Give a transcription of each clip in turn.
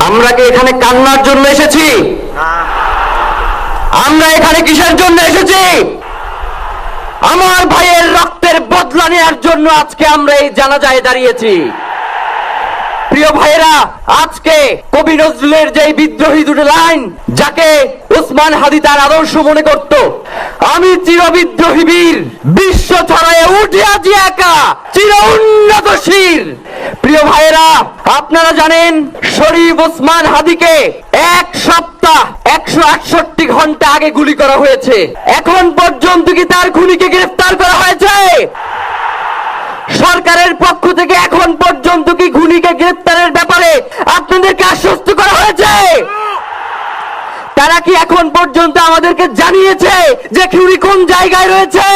আমরা কি এখানে কান্নার জন্য এসেছি? আমরা এখানে কিসের জন্য এসেছি? আমার ভাইয়ের রক্তের বদলা নেওয়ার জন্য আজকে আমরা এই জানাজায় দাঁড়িয়েছি। প্রিয় ভাইয়েরা, আজকে কবি নজরুলের যে বিদ্রোহী দুটো লাইন, যাকে ওসমান হাদি তার আদর্শ মনে করত, আমি চির বিদ্রোহী বীর, বিশ্ব ছড়ায় উঠে আজি একা, চির উন্নত শির। প্রিয় ভাইয়েরা, আপনারা জানেন শরীফ ওসমান হাদিকে এক সপ্তাহ 168 ঘন্টা আগে গুলি করা হয়েছে। এখন পর্যন্ত কি তার খুনিকে গ্রেফতার করা হয়েছে? সরকারের পক্ষ থেকে এখন পর্যন্ত কি খুনিকে গ্রেফতারের ব্যাপারে আপনাদেরকে আশ্বস্ত করা হয়েছে? তারা কি এখন পর্যন্ত আমাদেরকে জানিয়েছে যে খুনি কোন জায়গায় রয়েছে?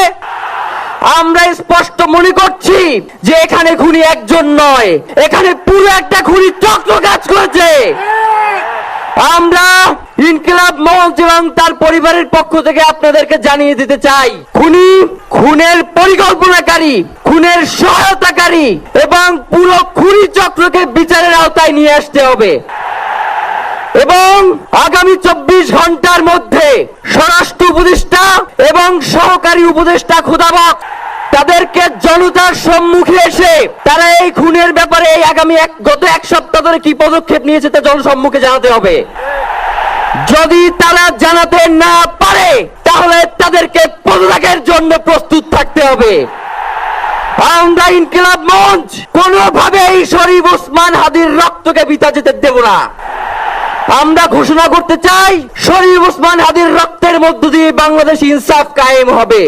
আমরা স্পষ্ট মনে করছি যে এখানে খুনি একজন নয়, এখানে পুরো একটা খুনি চক্র কাজ করেছে। আমরা ইনকিলাব মঞ্চ এবং তার পরিবারের পক্ষ থেকে আপনাদেরকে জানিয়ে দিতে চাই, খুনি, খুনের পরিকল্পনাকারী, খুনের সহায়তাকারী এবং পুরো খুনি চক্রকে বিচারের আওতায় নিয়ে আসতে হবে। এবং আগামী 24 ঘন্টার মধ্যে স্বরাষ্ট্র উপদেষ্টা এবং সহকারী উপদেষ্টা খোদাবক তাদেরকে জনতার সম্মুখে এসে তারা এই খুনের ব্যাপারে গত এক সপ্তাহ ধরে কি পদক্ষেপ নিয়েছে তা জনসম্মুখে জানাতে হবে। যদি তারা জানাতে না পারে তাহলে তাদেরকে পদত্যাগের জন্য প্রস্তুত থাকতে হবে। আমরা ইনকিলাব মঞ্চ কোনোভাবে এই শরীফ ওসমান হাদির রক্তকে বৃথা যেতে দেব না। আমরা ঘোষণা করতে চাই, শরীফ ওসমান হাদির রক্তের মধ্য দিয়ে বাংলাদেশ ইনসাফ কায়েম হবে।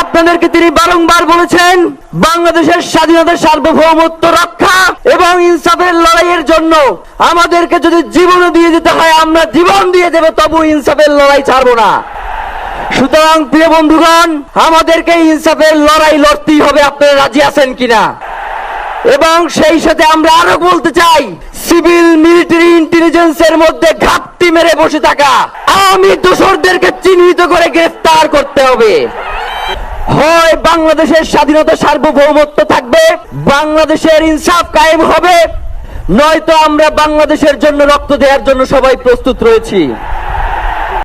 আপনাদেরকে তিনি বারংবার বলেছেন, বাংলাদেশের স্বাধীনতা, সার্বভৌমত্ব রক্ষা এবং ইনসাফের লড়াইয়ের জন্য আমাদেরকে যদি জীবন দিয়ে দিতে হয় আমরা জীবন দিয়ে দেব, তবু ইনসাফের লড়াই ছাড়বো না। সুতরাং প্রিয় বন্ধুগণ, আমাদেরকে ইনসাফের লড়াই লড়তেই হবে। আপনারা রাজি আছেন কিনা? এবং সেই সাথে আমরা আরো বলতে চাই, সিভিল মিলিটারি ইন্টেলিজেন্সের মধ্যে ঘাপটি মেরে বসে থাকা আওয়ামী দোসরদেরকে চিহ্নিত করে গ্রেফতার করতে হবে। হয় বাংলাদেশের স্বাধীনতা, সার্বভৌমত্ব থাকবে, বাংলাদেশের ইনসাফ কায়েম হবে, নয়তো আমরা বাংলাদেশের জন্য রক্ত দেওয়ার জন্য সবাই প্রস্তুত রয়েছি।